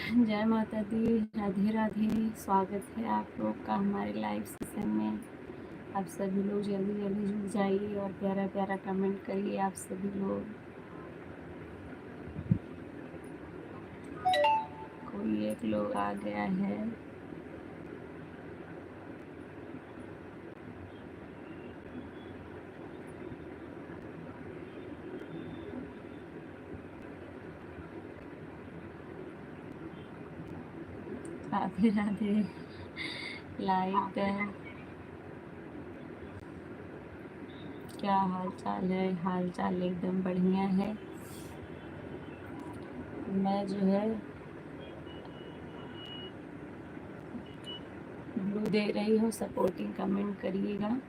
जय माता दी, राधे राधे। स्वागत है आप लोग का हमारे लाइव सेशन में। आप सभी लोग जल्दी जल्दी जुड़ जाइए और प्यारा प्यारा कमेंट करिए आप सभी लोग। कोई एक लोग आ गया है। राधे राधे। Like done. क्या हाल चाल है? हाल चाल एकदम बढ़िया है। मैं जो है ब्लू दे रही हूँ, सपोर्टिंग कमेंट करिएगा।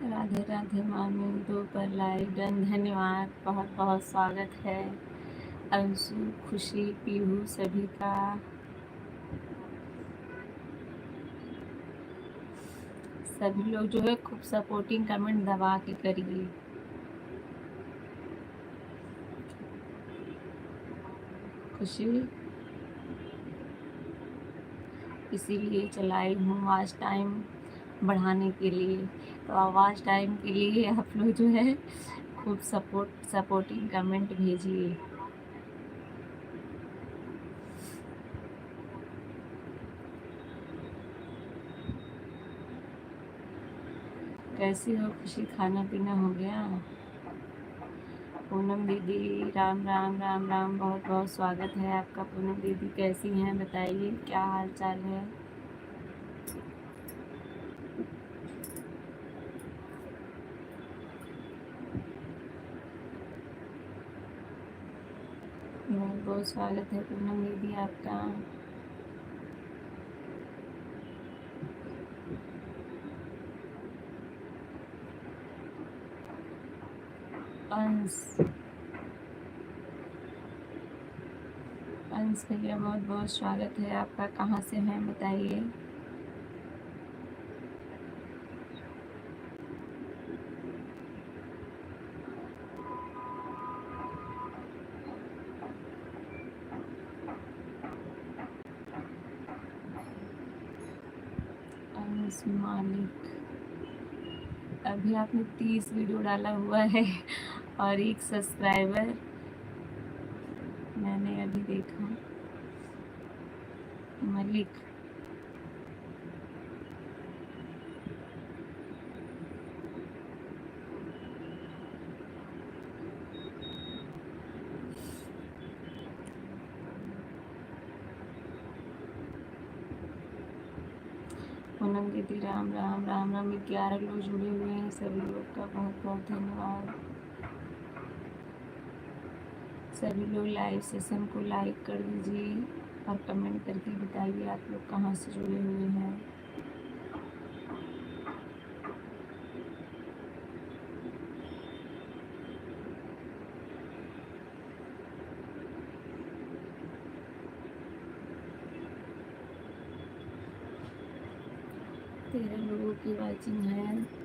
राधे राधे मामी दो पर लाइक डन, धन्यवाद, बहुत बहुत स्वागत है अंशु, खुशी, पीहू सभी का। सभी लोग जो है खूब सपोर्टिंग कमेंट दबा के करिए। खुशी इसीलिए चलाई हूँ आवाज़ टाइम बढ़ाने के लिए। तो आवाज़ टाइम के लिए आप लोग जो है खूब सपोर्टिंग कमेंट भेजिए। कैसी हो खुशी? खाना पीना हो गया? पूनम दीदी राम राम राम राम, बहुत बहुत स्वागत है आपका। पूनम दीदी कैसी हैं बताइए, क्या हाल चाल है? बहुत बहुत स्वागत है पूनम दीदी आपका। अंश अंश भैया बहुत बहुत स्वागत है आपका। कहाँ से हैं बताइए। अंश मालिक, अभी आपने 30 वीडियो डाला हुआ है और एक सब्सक्राइबर मैंने अभी देखा। मलिक पूनम दीदी राम राम राम राम। 11 लोग जुड़े हुए हैं, सभी लोग का बहुत बहुत धन्यवाद। सभी लोग लाइव सेशन को लाइक कर दीजिए और कमेंट करके बताइए आप लोग कहाँ से जुड़े हुए हैं। तेरह लोगों की वाचिंग है।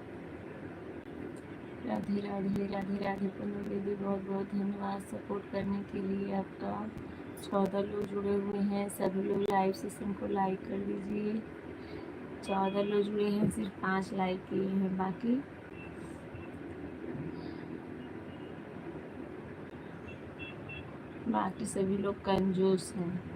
राधे राधे राधे राधे। पूनम दीदी बहुत बहुत धन्यवाद सपोर्ट करने के लिए आपका। 14 लोग जुड़े हुए हैं, सभी लोग लाइव सेशन को लाइक कर दीजिए। 14 लोग जुड़े हैं, सिर्फ 5 लाइक किए हैं, बाकी सभी लोग कंजूस हैं।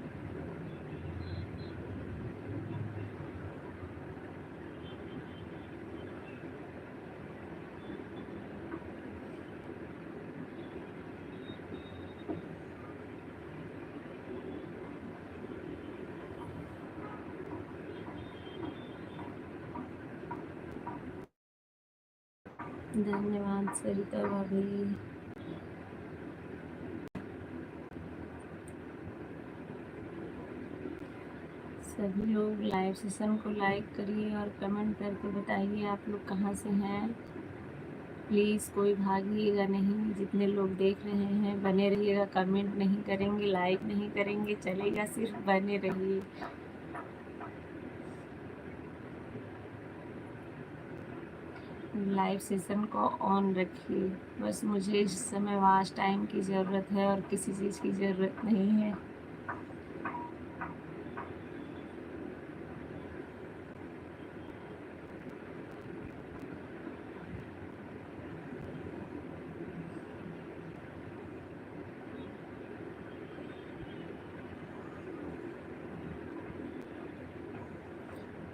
धन्यवाद सरिता भाभी। सभी लोग लाइव सेशन को लाइक करिए और कमेंट करके बताइए आप लोग कहाँ से हैं। प्लीज़ कोई भागिएगा नहीं, जितने लोग देख रहे हैं बने रहिएगा, कमेंट नहीं करेंगे, लाइक नहीं करेंगे, चलेगा, सिर्फ बने रहिए। लाइव सेशन को ऑन रखिए। बस मुझे इस समय वाच टाइम की ज़रूरत है और किसी चीज़ की ज़रूरत नहीं है।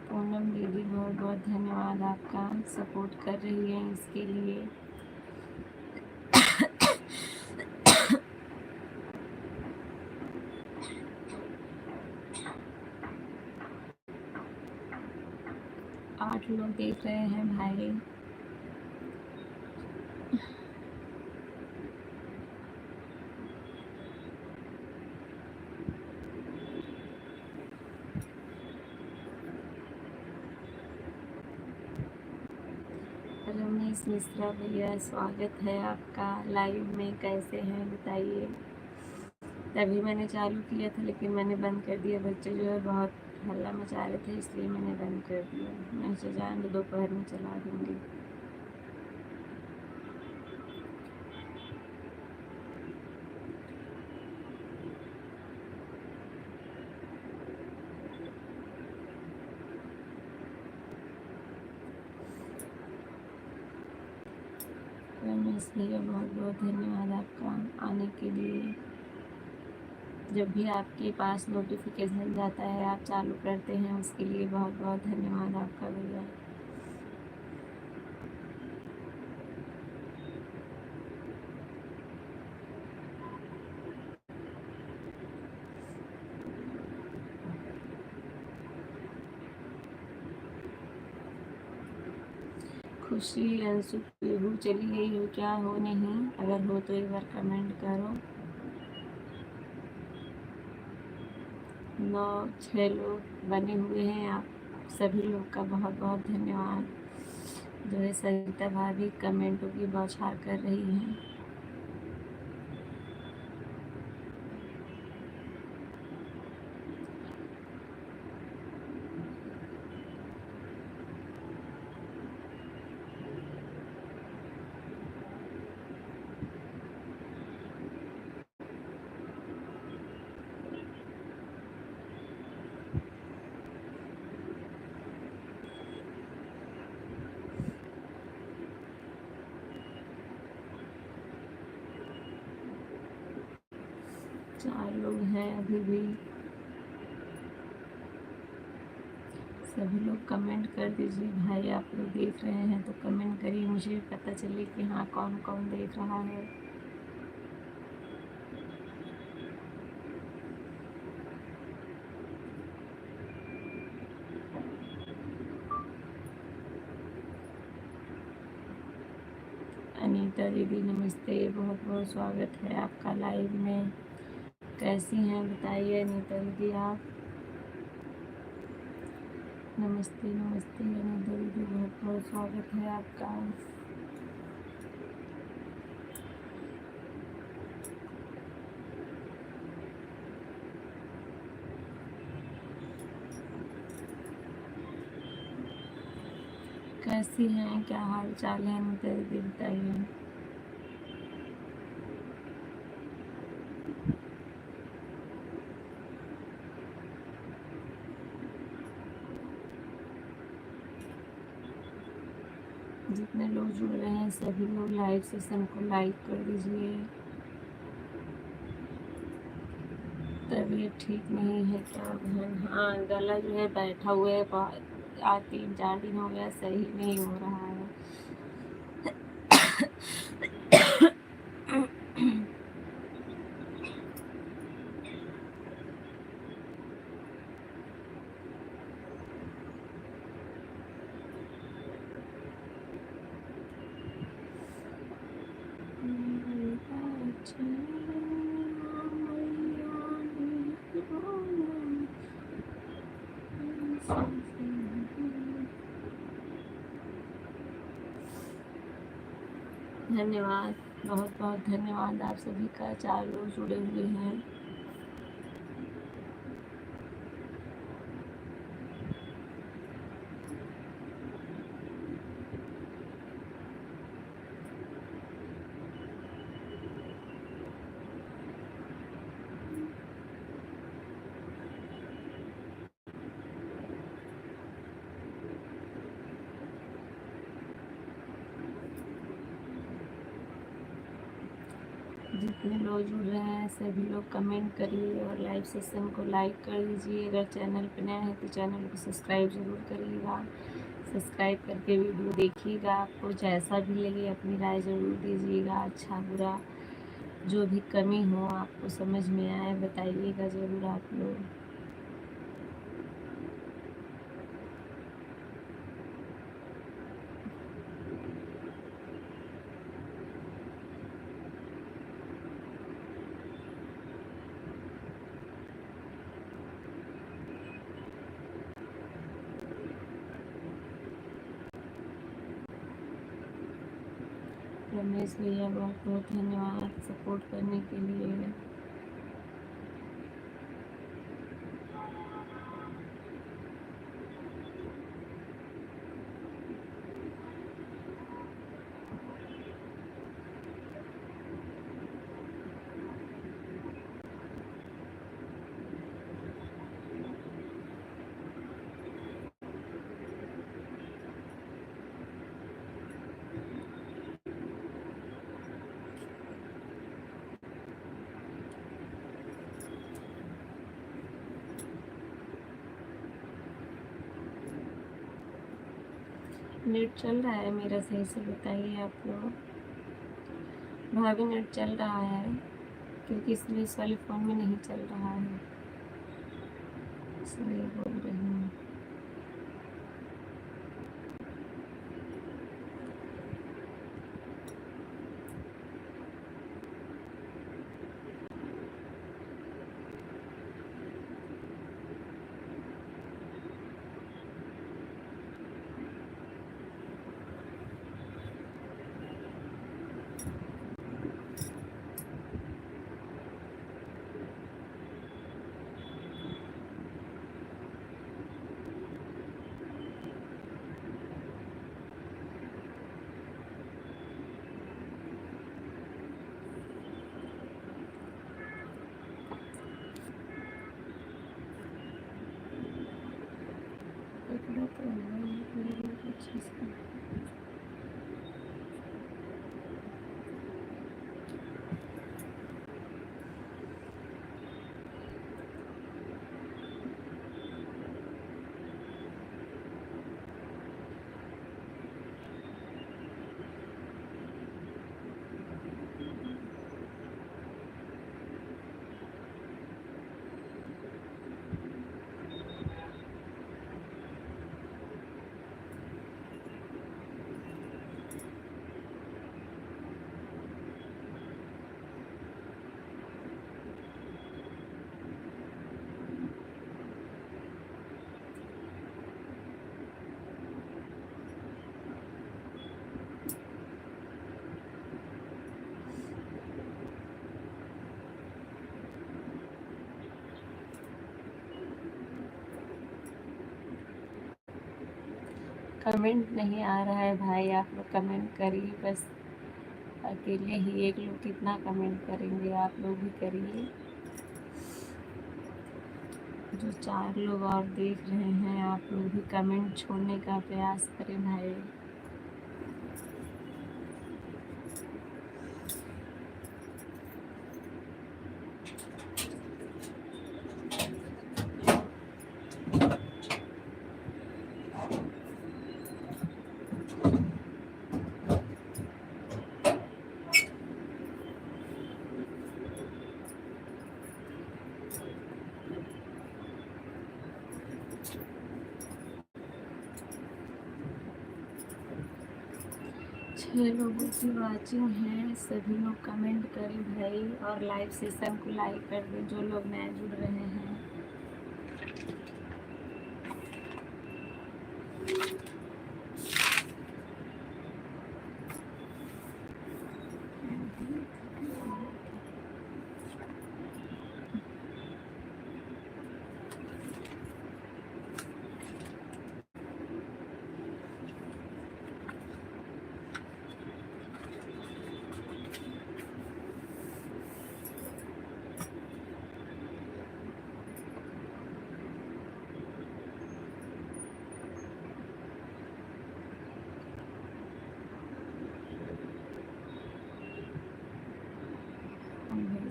पूनम दीदी बहुत बहुत धन्यवाद, आपका सपोर्ट कर रही है इसके लिए। आठ लोग देख रहे हैं भाई। रमेश मिश्रा भैया स्वागत है आपका लाइव में, कैसे हैं बताइए। तभी मैंने चालू किया था लेकिन मैंने बंद कर दिया, बच्चे जो है बहुत हल्ला मचा रहे थे इसलिए मैंने बंद कर दिया। मैं जान दोपहर में चला दूँगी। रमेश भैया बहुत बहुत धन्यवाद आपका आने के लिए। जब भी आपके पास नोटिफिकेशन जाता है आप चालू करते हैं, उसके लिए बहुत बहुत धन्यवाद आपका भैया। खुशी अंशु पीहू चली गई हो क्या? हो नहीं, अगर हो तो एक बार कमेंट करो। 9-6 लोग बने हुए हैं, आप सभी लोग का बहुत बहुत धन्यवाद। जो है सरिता भाभी कमेंटों की बौछार कर रही हैं। चार लोग हैं अभी भी। सभी लोग कमेंट कर दीजिए भाई, आप लोग देख रहे हैं तो कमेंट करिए, मुझे भी पता चले कि हाँ कौन कौन देख रहा है। अनीता दीदी नमस्ते, बहुत बहुत स्वागत है आपका लाइव में। कैसी हैं बताइए अनीता दीदी आप। नमस्ते नमस्ते अनीता दीदी, बहुत बहुत स्वागत है आपका। कैसी हैं, क्या हाल चाल है अनीता दीदी बताइए। जितने लोग जुड़ रहे हैं सभी लोग लाइव सेशन को लाइक कर दीजिए। तबीयत ठीक नहीं है क्या बहन? हाँ गला जो है बैठा हुआ है, आज 3-4 दिन हो गया, सही नहीं हो रहा है। धन्यवाद, बहुत बहुत धन्यवाद आप सभी का। 4 लोग जुड़े हुए हैं। जितने लोग जुड़ रहे हैं सभी लोग कमेंट करिए और लाइव सेशन को लाइक कर दीजिए। अगर चैनल पर नया है तो चैनल को सब्सक्राइब ज़रूर करिएगा। सब्सक्राइब करके वीडियो देखिएगा। आपको जैसा भी लगे अपनी राय ज़रूर दीजिएगा। अच्छा बुरा जो भी कमी हो आपको समझ में आए बताइएगा ज़रूर आप लोग। रमेश भैया बहुत बहुत धन्यवाद सपोर्ट करने के लिए। नेट चल रहा है मेरा सही से बताइए आप लोग। भाभी नेट चल रहा है क्योंकि इसलिए इस वाले फ़ोन में नहीं चल रहा है इसलिए बोल रही हूँ। अच्छे से कमेंट नहीं आ रहा है भाई। आप लोग कमेंट करिए बस। अकेले ही एक लोग कितना कमेंट करेंगे। आप लोग भी करिए। जो 4 लोग और देख रहे हैं आप लोग भी कमेंट छोड़ने का प्रयास करें भाई। छह लोगों की वाचिंग है। सभी लोग कमेंट करें भाई और लाइव सेशन को लाइक कर दें जो लोग नए जुड़ रहे हैं।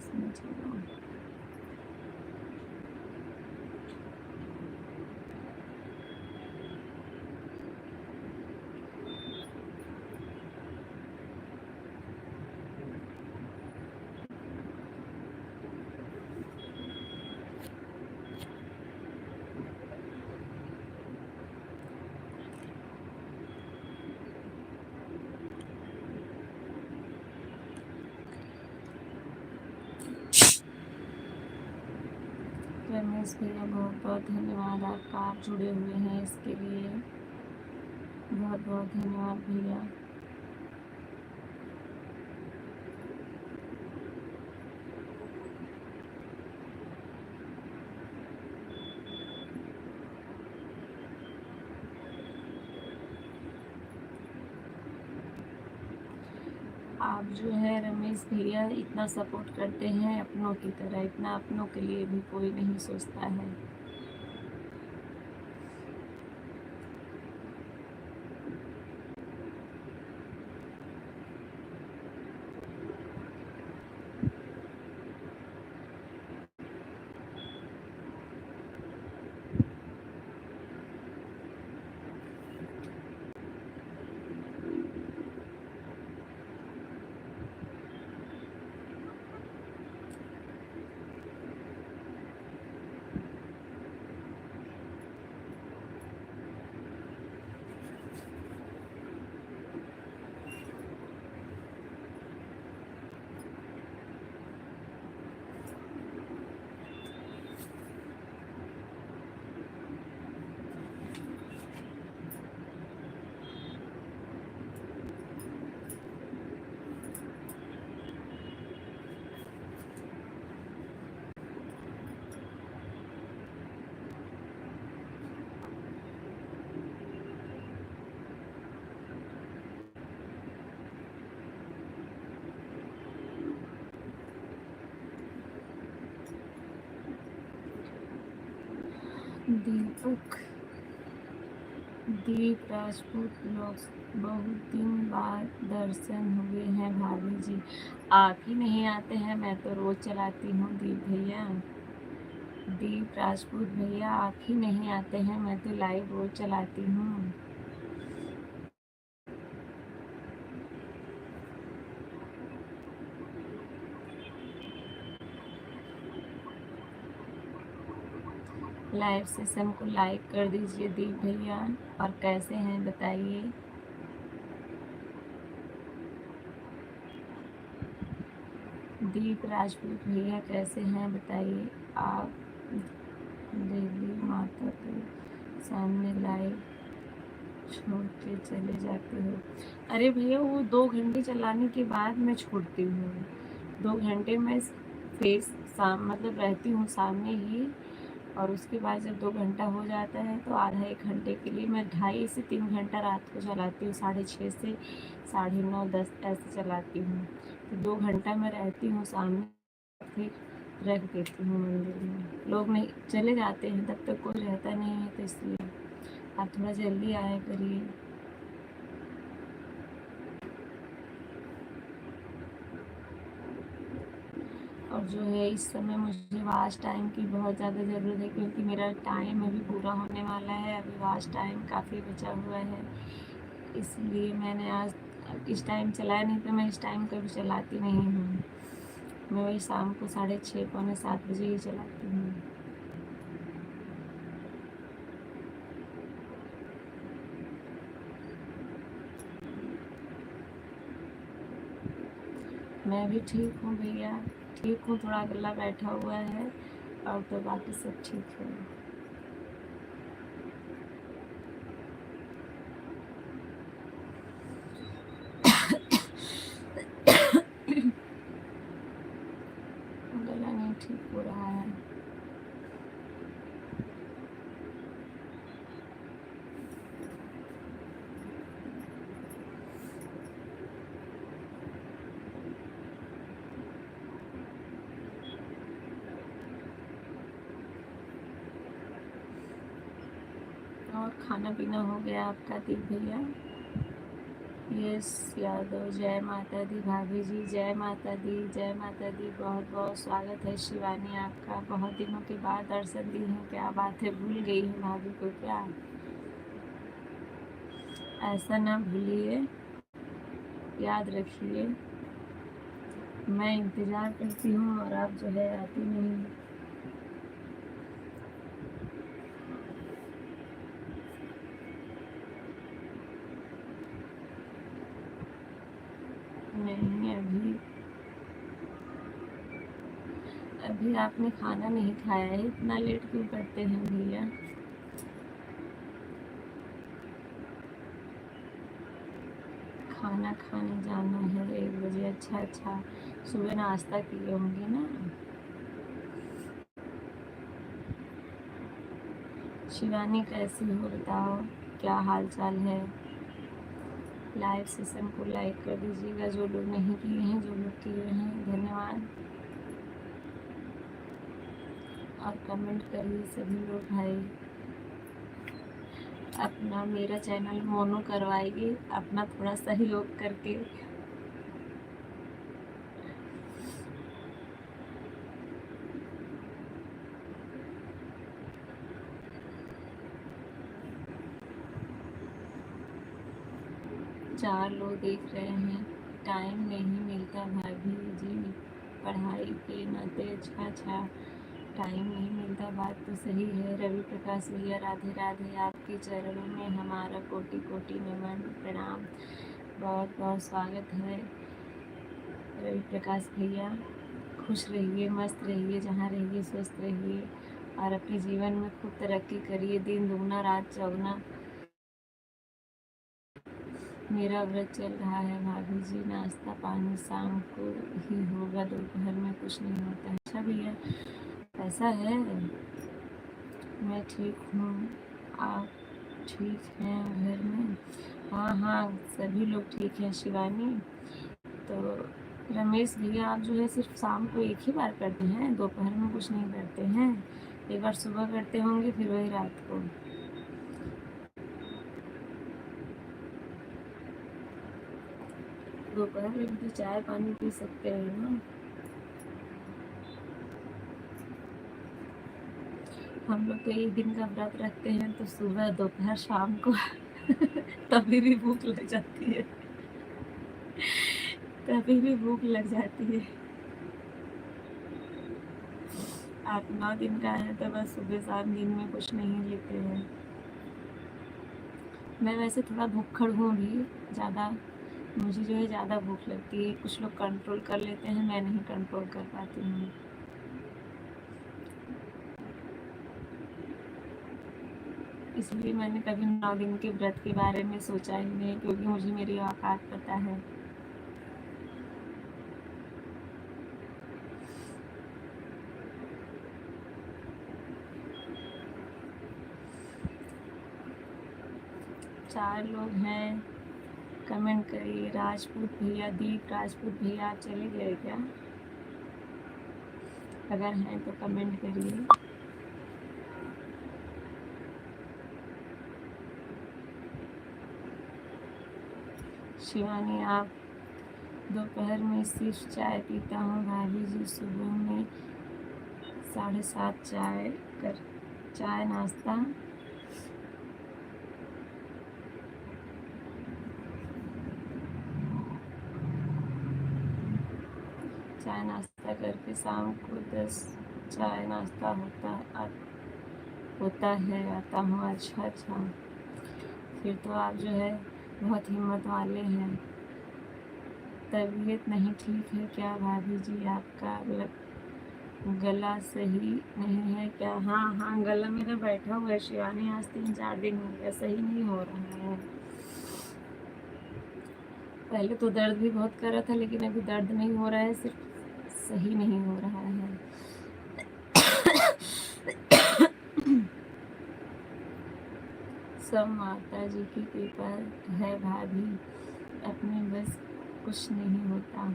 इसमें चलो रमेश भैया बहुत बहुत धन्यवाद आपका, आप जुड़े हुए हैं इसके लिए बहुत बहुत धन्यवाद भैया। आप जो है रमेश भैया इतना सपोर्ट करते हैं अपनों की तरह, इतना अपनों के लिए भी कोई नहीं सोचता है। दीप राजपूत ब्लॉग्स, बहुत दिन बाद दर्शन हुए हैं भाभी जी। आप ही नहीं आते हैं, मैं तो रोज चलाती हूँ दीप भैया। दीप राजपूत भैया आप ही नहीं आते हैं, मैं तो लाइव रोज चलाती हूँ। लाइव सेशन को लाइक कर दीजिए दीप भैया। और कैसे हैं बताइए। दीप राजपूत भैया कैसे हैं बताइए। आप देवी माता के सामने लाइव छोड़ के चले जाते हो। अरे भैया वो 2 घंटे चलाने के बाद मैं छोड़ती हूँ। 2 घंटे में फेस मतलब रहती हूँ सामने ही, और उसके बाद जब 2 घंटा हो जाता है तो आधा 1 घंटे के लिए मैं 2.5 से 3 घंटा रात को चलाती हूँ, 6:30 से 9:30 10 ऐसे चलाती हूँ। तो 2 घंटा मैं रहती हूँ सामने, फिर रख देती हूँ मंदिर में। लोग नहीं चले जाते हैं, तब तक कोई रहता नहीं है, तो इसलिए आप थोड़ा जल्दी आया करिए। और जो है इस समय मुझे वॉच टाइम की बहुत ज़्यादा ज़रूरत है, क्योंकि मेरा टाइम अभी पूरा होने वाला है। अभी वॉच टाइम काफ़ी बचा हुआ है, इसलिए मैंने आज इस टाइम चलाया, नहीं तो मैं इस टाइम कभी चलाती नहीं हूँ। मैं वही शाम को 6:30 पौने 7 बजे ही चलाती हूँ। मैं भी ठीक हूँ भैया, ठीक हूँ, थोड़ा गला बैठा हुआ है, और तो बाकी सब ठीक है। गला नहीं ठीक हो रहा है। और खाना पीना हो गया आपका दीप भैया? यस यादव, जय माता दी भाभी जी, जय माता दी, जय माता दी। बहुत बहुत स्वागत है शिवानी आपका, बहुत दिनों के बाद दर्शन दी हैं। क्या बात है, भूल गई है भाभी को क्या? ऐसा ना भूलिए, याद रखिए। मैं इंतज़ार करती हूँ और आप जो है आती नहीं। नहीं, अभी आपने खाना नहीं खाया है, इतना लेट क्यों करते हैं भैया? खाना खाने जाना है 1 बजे। अच्छा अच्छा, सुबह नाश्ता किए होंगे ना? शिवानी कैसी हो बताओ, क्या हाल चाल है? लाइव सेशन को लाइक कर दीजिएगा जो लोग नहीं किए हैं, जो लोग किए हैं धन्यवाद। और कमेंट करिए सभी लोग भाई। अपना मेरा चैनल मोनो करवाइए, अपना थोड़ा सहयोग करके। 4 लोग देख रहे हैं। टाइम नहीं मिलता भाभी जी, पढ़ाई के नाते। अच्छा अच्छा, टाइम नहीं मिलता, बात तो सही है। रवि प्रकाश भैया राधे राधे, आपके चरणों में हमारा कोटि कोटि नमन प्रणाम। बहुत बहुत स्वागत है रवि प्रकाश भैया। खुश रहिए, मस्त रहिए, जहाँ रहिए स्वस्थ रहिए और अपने जीवन में खूब तरक्की करिए। दिन दुगना रात चौगुना। मेरा व्रत चल रहा है भाभी जी, नाश्ता पानी शाम को ही होगा, दोपहर में कुछ नहीं होता है। अच्छा भैया, ऐसा है। मैं ठीक हूँ, आप ठीक हैं घर में? हाँ हाँ, सभी लोग ठीक हैं शिवानी। तो रमेश भैया, आप जो है सिर्फ शाम को एक ही बार करते हैं, दोपहर में कुछ नहीं करते हैं? एक बार सुबह करते होंगे, फिर वही रात को। दोपहर में भी तो चाय पानी पी सकते हैं ना? हम लोग तो एक दिन का व्रत रखते हैं तो सुबह दोपहर शाम को तभी भी भूख लग जाती है, तभी भी भूख लग जाती है। आप 9 दिन का है तो बस सुबह शाम दिन में कुछ नहीं लेते हैं। मैं वैसे थोड़ा भूखड़ हूँ भी ज़्यादा, मुझे जो है ज़्यादा भूख लगती है। कुछ लोग कंट्रोल कर लेते हैं, मैं नहीं कंट्रोल कर पाती हूँ। इसलिए मैंने कभी 9 दिन के व्रत के बारे में सोचा ही नहीं, क्योंकि मुझे मेरी औकात पता है। चार लोग हैं, कमेंट करिए। राजपूत भैया, दीप राजपूत भैया, आप चले गए क्या? अगर हैं तो कमेंट करिए। शिवानी, आप? दोपहर में सिर्फ चाय पीता हूँ भाभी जी, सुबह में 7:30 चाय नाश्ता। चाय नाश्ता करके शाम को 10 चाय नाश्ता होता है, आता हूँ। अच्छा अच्छा, फिर तो आप जो है बहुत हिम्मत वाले हैं। तबीयत नहीं ठीक है क्या भाभी जी? आपका गला सही नहीं है क्या? हाँ हाँ, गला मेरा बैठा हुआ है शिवानी, आज 3-4 दिन हो गया, सही नहीं हो रहा है। पहले तो दर्द भी बहुत कर रहा था, लेकिन अभी दर्द नहीं हो रहा है, सिर्फ सही नहीं हो रहा है। सब माता जी की कृपा है भाभी, अपने बस कुछ नहीं होता।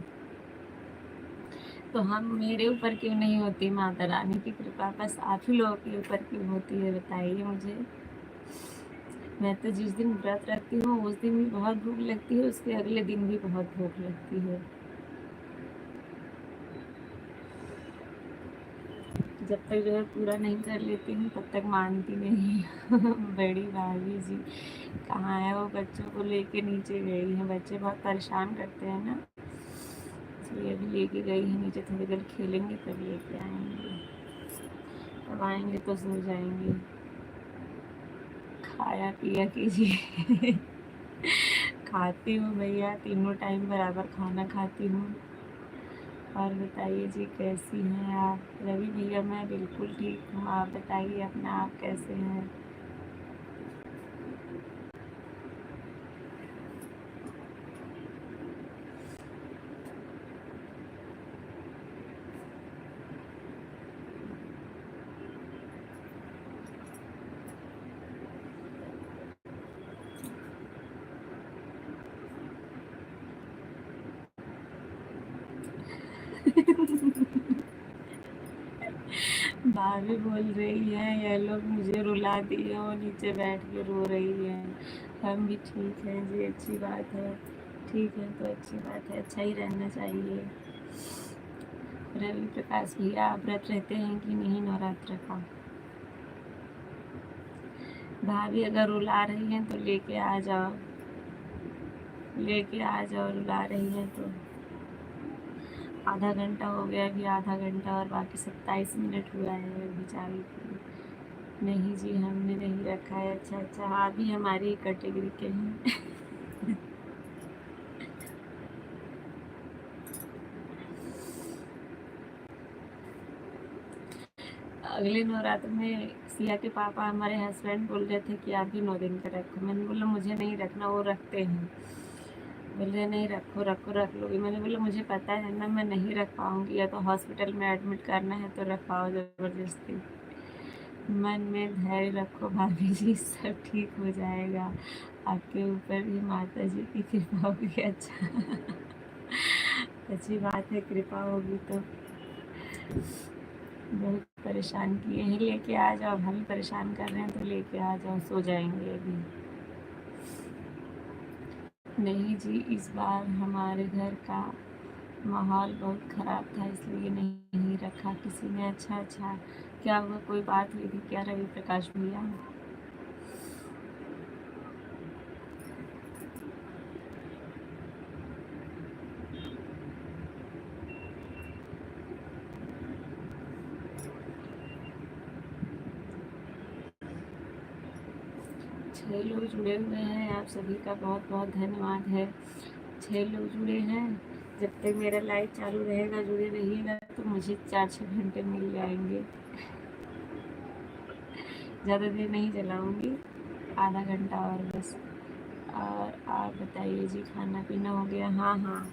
तो हम, मेरे ऊपर क्यों नहीं होती माता रानी की कृपा? बस आप ही लोगों के ऊपर क्यों होती है बताइए मुझे। मैं तो जिस दिन व्रत रखती हूँ उस दिन भी बहुत भूख लगती है, उसके अगले दिन भी बहुत भूख लगती है। जब तक जो है पूरा नहीं कर लेती हूँ तब तक मानती नहीं। बड़ी भाभी जी कहाँ है, वो बच्चों को लेके नीचे गई हैं। बच्चे बहुत परेशान करते हैं ना, इसलिए अभी लेके गई है नीचे, थोड़ी देर खेलेंगे तब लेके आएंगे। तब आएंगे तो सो जाएंगे। खाया पिया कीजिए। खाती हूँ भैया, तीनों टाइम बराबर खाना खाती हूँ। और बताइए जी कैसी हैं आप? रवि भैया मैं बिल्कुल ठीक हूँ, आप बताइए अपना, आप कैसे हैं? भाभी बोल रही है ये लोग मुझे रुला दिए, और नीचे बैठ के रो रही है। हम भी ठीक हैं जी, अच्छी बात है। ठीक है तो अच्छी बात है, अच्छा ही रहना चाहिए। रवि प्रकाश भैया आप व्रत रहते हैं कि नहीं नवरात्र का? भाभी अगर रुला रही हैं तो लेके आ जाओ, लेके आ जाओ, रुला रही हैं तो। आधा घंटा हो गया, अभी आधा घंटा और बाकी 27 मिनट हुआ है अभी चालू किए। नहीं जी हमने नहीं रखा है। अच्छा अच्छा, आप भी हमारी कैटेगरी के हैं। अगले नवरात्र में सिया के पापा हमारे हस्बैंड बोल रहे थे कि आप भी 9 दिन का रखो। मैंने बोला मुझे नहीं रखना, वो रखते हैं। बोल रहे नहीं रखो रखो, रख लोगी। मैंने बोला मुझे पता है ना मैं नहीं रख पाऊँगी, या तो हॉस्पिटल में एडमिट करना है तो रखवाओ ज़बरदस्ती। मन में धैर्य रखो भाभी जी, सब ठीक हो जाएगा। आपके ऊपर भी माता जी की कृपा होगी। अच्छा। अच्छी बात है, कृपा होगी तो। बहुत परेशान किए हैं, लेके आ जाओ। भाभी परेशान कर रहे हैं तो लेके आ जाओ, सो जाएंगे अभी। नहीं जी इस बार हमारे घर का माहौल बहुत ख़राब था, इसलिए नहीं रखा किसी ने। अच्छा अच्छा, क्या हुआ, कोई बात हुई थी क्या रवि प्रकाश भैया? 6 लोग जुड़े हुए हैं, आप सभी का बहुत बहुत धन्यवाद है। 6 लोग जुड़े हैं। जब तक मेरा लाइव चालू रहेगा जुड़े रहिएगा तो मुझे 4-6 घंटे मिल जाएंगे। ज़्यादा देर नहीं चलाऊँगी, आधा घंटा और बस। और आप बताइए जी खाना पीना हो गया? हाँ हाँ,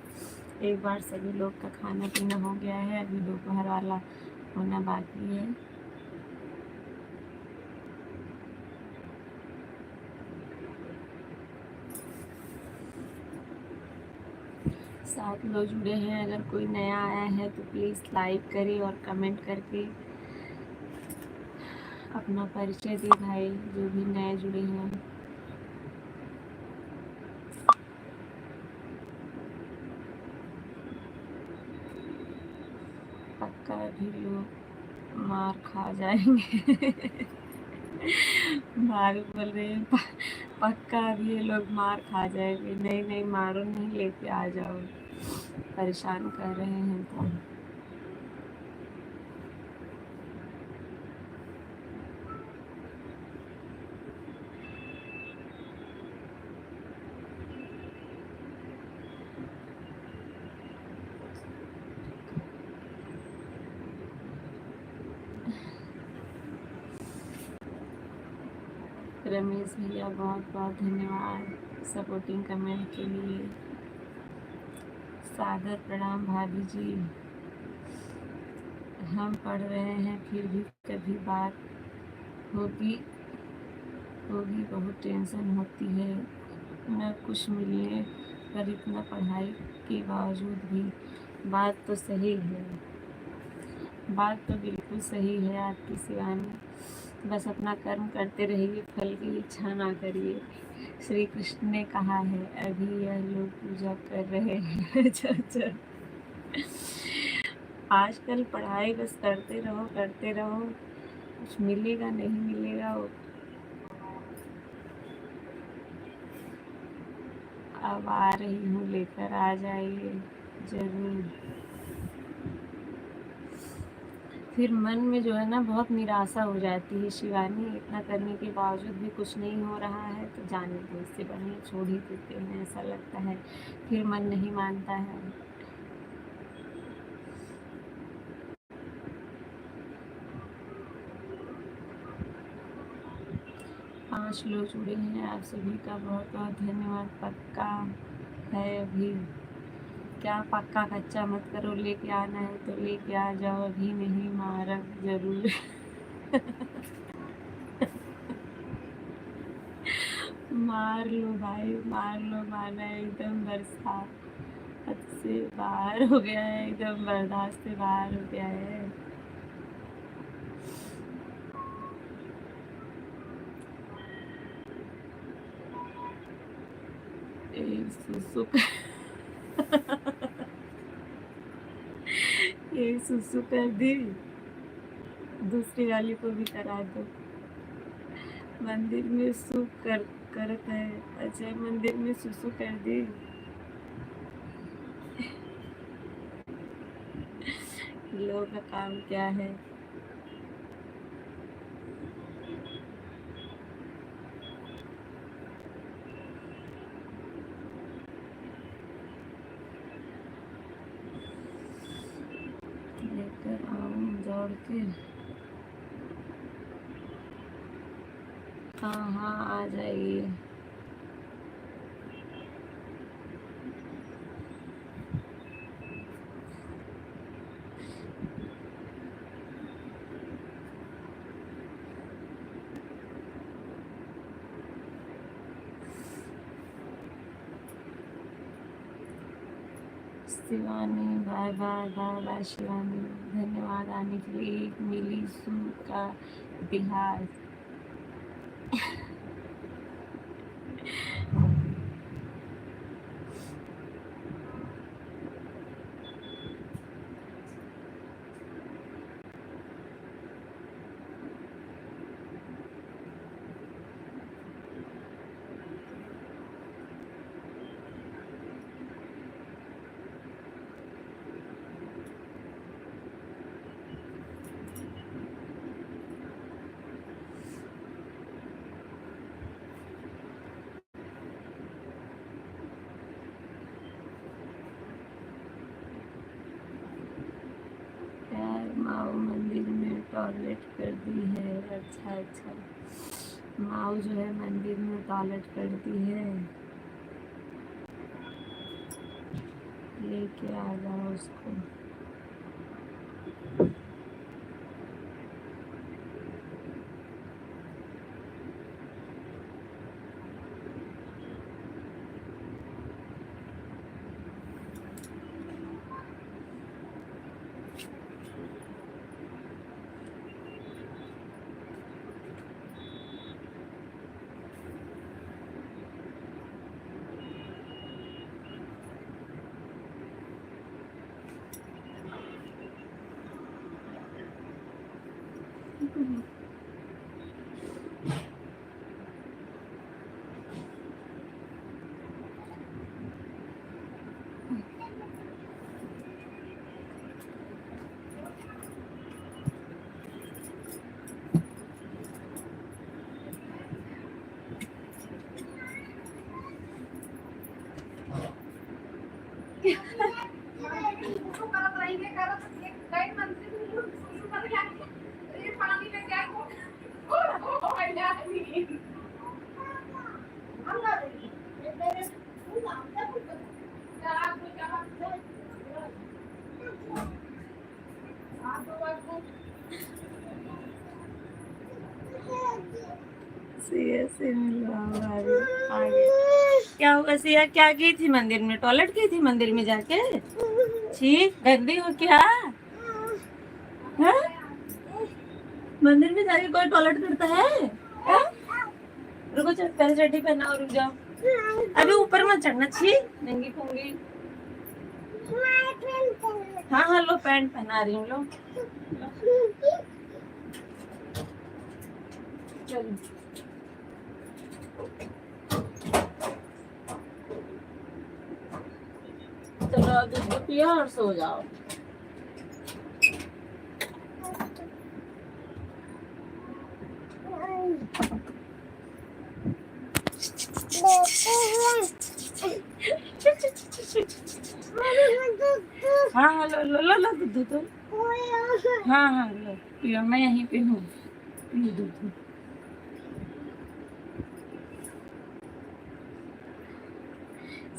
एक बार सभी लोग का खाना पीना हो गया है, अभी दोपहर वाला होना बाकी है। 7 लोग जुड़े हैं, अगर कोई नया आया है तो प्लीज़ लाइक करें और कमेंट करके अपना परिचय दे भाई, जो भी नए जुड़े हैं। पक्का भी लोग मार खा जाएंगे। भाभी बोल रहे हैं पक्का अभी ये लोग मार खा जाएंगे। नहीं नहीं, मारो नहीं, लेके आ जाओ, परेशान कर रहे हैं तो। रमेश भैया बहुत बहुत धन्यवाद सपोर्टिंग कमेंट के लिए। सादर प्रणाम भाभी जी। हम पढ़ रहे हैं फिर भी कभी बात होगी होगी बहुत टेंशन होती है, न कुछ मिलने पर इतना पढ़ाई के बावजूद भी। बात तो सही है, बात तो बिल्कुल सही है आपकी शिवानी। बस अपना कर्म करते रहिए, फल की इच्छा ना करिए। श्री कृष्ण ने कहा है, अभी यह लोग पूजा कर रहे हैं। अच्छा, आजकल पढ़ाई बस करते रहो, कुछ मिलेगा नहीं मिलेगा। अब आ रही हूँ, लेकर आ जाइए जरूर। फिर मन में जो है ना बहुत निराशा हो जाती है। शिवानी, इतना करने के बावजूद भी कुछ नहीं हो रहा है तो जाने दो, इससे बढ़िया छोड़ ही देते हैं, ऐसा लगता है। फिर मन नहीं मानता है। 5 लोग जुड़े हैं, आप सभी का बहुत बहुत धन्यवाद। पक्का है अभी, क्या पक्का कच्चा मत करो, लेके आना है तो लेके आ जाओ, अभी नहीं मारा जरूर। मार लो भाई, मार लो, मारना है एकदम बरसात हद से बाहर हो गया है, एकदम बर्दाश्त से बाहर हो गया है। एक सुसु एक सुसु कर दी, दूसरी वाली को भी करा दो। मंदिर में करत है। अच्छा, मंदिर में सुसु कर दी। लोगों का काम क्या है। लेकर आऊं दौड़ के। हाँ हाँ, आ जाइए। Shivani, bye bye bye bye Shivani, धन्यवाद आने के लिए। एक मिली सू का इतिहास। माऊ मंदिर में टॉयलेट कर दी है। अच्छा, माऊ जो है मंदिर में टॉयलेट कर दी है, लेके आ जाओ उसको। सिया से मिलवाओ आगे। क्या हुआ सिया, क्या की थी मंदिर में? टॉयलेट की थी मंदिर में जाके? छी, गंदी हो क्या? हाँ? मंदिर में जाके कोई टॉयलेट करता है? रुको, चल पहले चड्डी पहना और रुक जाओ। अभी ऊपर मत चढ़ना, छी नंगी पूंगी। हाँ हाँ, लो पैंट पहना रही हूँ, लो चलो। चलो दूध पियो और सो जाओ। हाँ हाँ, लो लो लो लो दूध तो। हाँ हाँ, लो पियो, मैं यहीं पे हूँ, पियो दूध।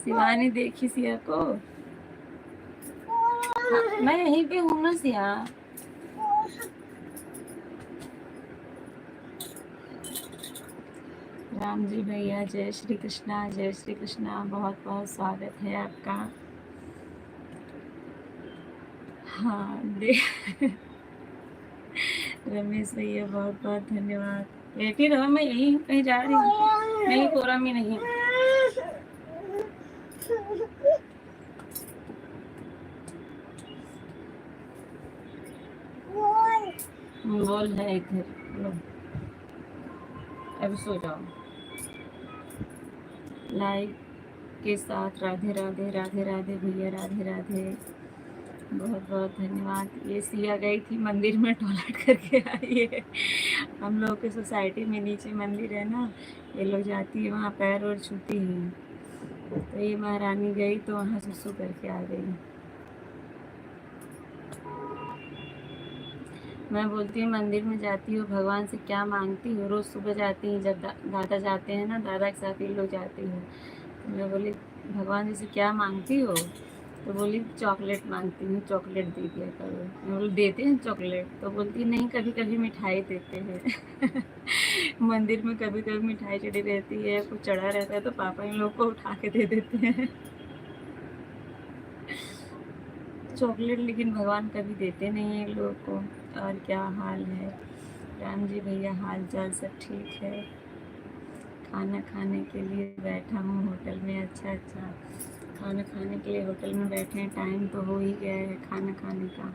शिवानी देखी सिया को? हाँ, मैं यहीं पे हूँ ना सिया। राम जी भैया, जय श्री कृष्णा, जय श्री कृष्णा, बहुत बहुत स्वागत है आपका। हाँ दे रमेश भैया बहुत बहुत धन्यवाद। बैठी रहो, मैं यही हूँ, कहीं जा रही हूँ नहीं, कोरा में नहीं। बोल है इधर, लो अभी सो जाओ। लाइक के साथ राधे राधे, राधे राधे भैया, राधे राधे, बहुत बहुत धन्यवाद। ये सिया गई थी मंदिर में, टॉयलेट करके आई है। हम लोग के सोसाइटी में नीचे मंदिर है ना, ये लोग जाती है वहाँ, पैर और छूती है, तो ये महारानी गई तो वहाँ सुसु करके आ गई। मैं बोलती हूँ मंदिर में जाती हो, भगवान से क्या मांगती हो? रोज़ सुबह जाती हैं, जब दादा जाते हैं ना, दादा के साथ ये लोग जाती हो, तो मैं बोली भगवान जी से क्या मांगती हो? तो बोली चॉकलेट मांगती हूँ, चॉकलेट दे दिया करो। मैं बोली देते हैं चॉकलेट? तो बोलती नहीं, कभी कभी मिठाई देते हैं। मंदिर में कभी कभी मिठाई चढ़ी रहती है, कुछ चढ़ा रहता है, तो पापा इन लोग को उठा के दे देते हैं चॉकलेट, लेकिन भगवान कभी देते नहीं है लोगों को। और क्या हाल है राम जी भैया? हाल चाल सब ठीक है। खाना खाने के लिए बैठा हूँ होटल में। अच्छा अच्छा, खाना खाने के लिए होटल में बैठे हैं, टाइम तो हो ही गया है खाना खाने का।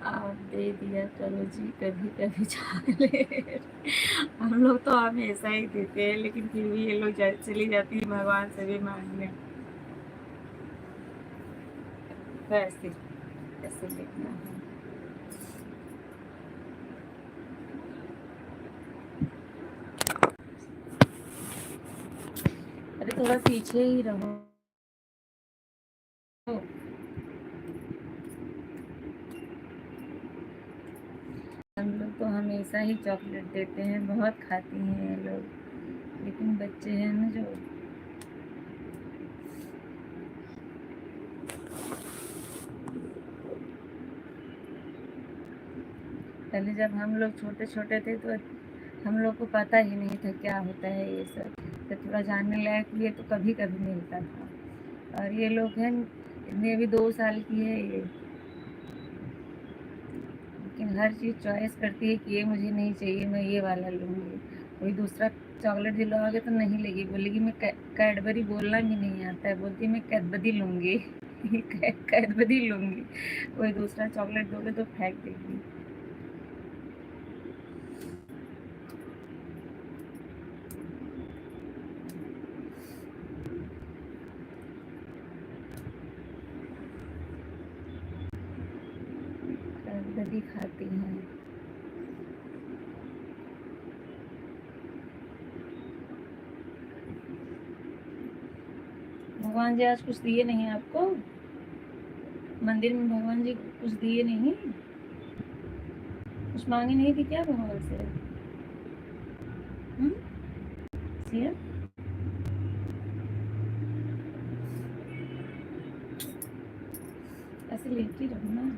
आप दे दिया करो जी कभी कभी चॉकलेट। हम लोग तो हमेशा ही देते हैं, लेकिन फिर भी ये लोग चली जाती है भगवान से भी मांगने। वैसे ऐसे लिखना है। अरे थोड़ा पीछे ही रहो। हम लोग तो हमेशा ही चॉकलेट देते हैं, बहुत खाती हैं ये लोग, लेकिन बच्चे हैं ना जो। पहले जब हम लोग छोटे छोटे थे तो हम लोग को पता ही नहीं था क्या होता है ये सब, तो थोड़ा जानने लायक हुए तो कभी कभी मिलता था। और ये लोग हैं, इतनी अभी 2 साल की है ये, लेकिन हर चीज़ चॉइस करती है कि ये मुझे नहीं चाहिए, मैं ये वाला लूँगी। कोई दूसरा चॉकलेट दिलाओगे तो नहीं लेगी, बोलेगी मैं कैडबरी बोलना भी नहीं आता है, बोलती मैं कैडबरी लूँगी। कैडबरी लूँगी। कोई दूसरा चॉकलेट दोगे तो फेंक देगी। कैडबरी खाती हैं। भगवान जी आज कुछ दिए नहीं आपको? मंदिर में भगवान जी कुछ दिए नहीं? कुछ मांगी नहीं थी क्या भगवान से? सिया ऐसे लेती रहो ना।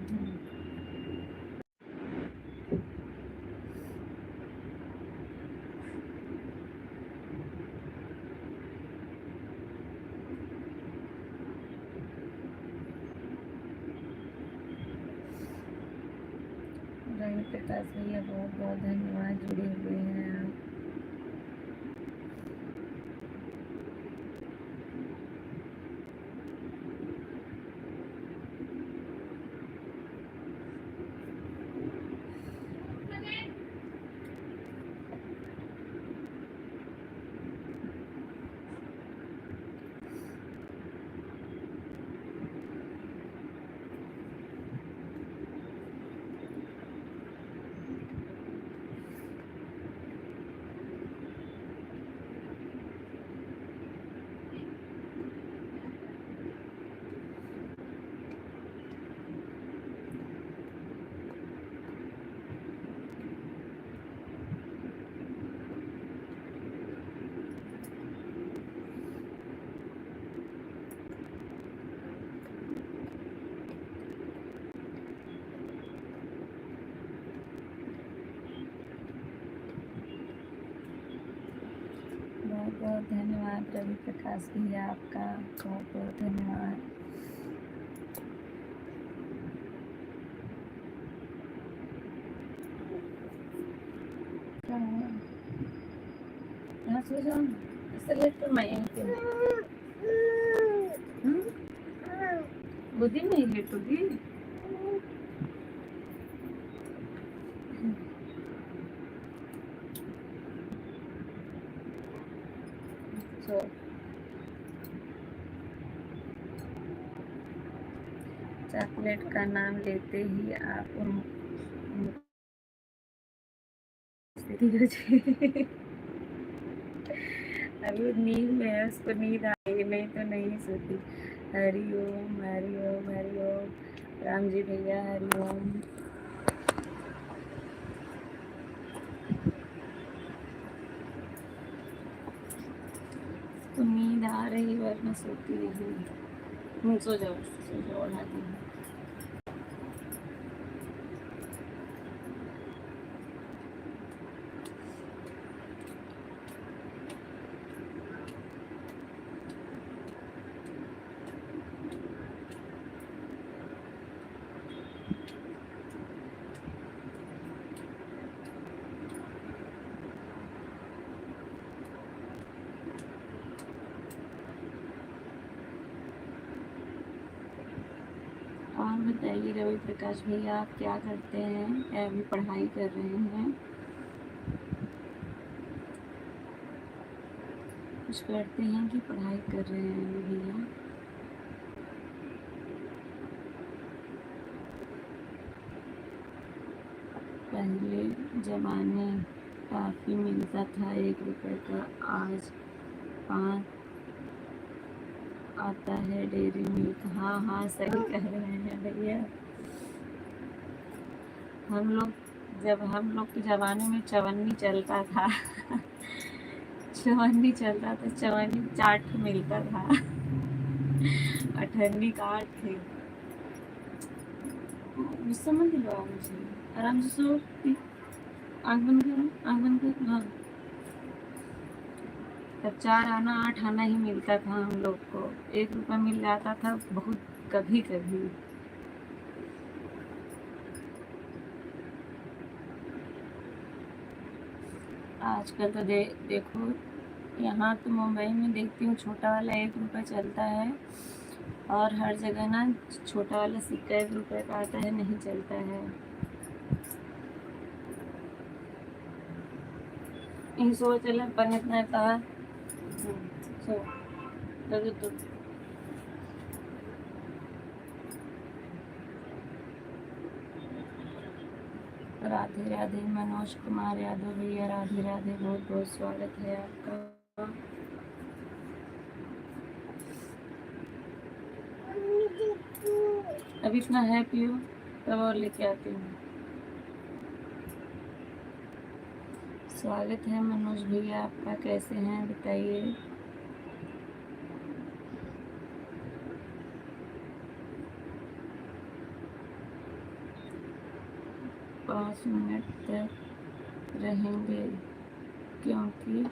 रवि प्रकाश भैया बहुत बहुत धन्यवाद, जुड़े हुए हैं आप। बहुत बहुत धन्यवाद रवि प्रकाश भैया, आपका बहुत बहुत धन्यवाद। क्या हुआ? यहाँ सो जाओ ना, इससे लेट तो मैं यहीं पे गोदी में ही लेट होगी। तो चॉकलेट का नाम लेते ही आप अभी नींद में है, उसको नींद आई नहीं तो नहीं सोती। हरि ओम हरि ओम हरि ओम। राम जी भैया हरि ओम। तो नींद आ रही वरना सोती नहीं। सो जाओ सो जाओ, उठाती हूँ। और बताइए रवि प्रकाश भैया, आप क्या करते हैं? अभी पढ़ाई कर रहे हैं? कुछ करते हैं कि पढ़ाई कर रहे हैं भैया? पहले ज़माने काफ़ी मिलता था 1 रुपए का, आज 5 आता है डेयरी मिल्क। हाँ हाँ, सही कह रहे हैं भैया। जब हम लोग के ज़माने में चवन्नी चलता था चवन्नी चलता था, चवन्नी चाट मिलता था। अठन्नी काट थे। गुस्सा मत दिलाओ मुझे, आराम से सो। आँख बंद करो, आँख बंद करो। हाँ, तब 4 आना 8 आना ही मिलता था हम लोग को। 1 रुपया मिल जाता था बहुत कभी कभी। आजकल तो देखो, यहाँ तो मुंबई में देखती हूँ छोटा वाला 1 रुपया चलता है, और हर जगह ना छोटा वाला सिक्का 1 रुपये का आता है, नहीं चलता है। इन सो चला पन इतना कहा सो लगे तो। राधे राधे मनोज कुमार यादव भैया, राधे राधे, बहुत बहुत स्वागत है आपका। अब इतना है पियो, तब और लेके आती हूँ। स्वागत है मनोज भैया आपका, कैसे हैं बताइए। पाँच मिनट तक रहेंगे क्योंकि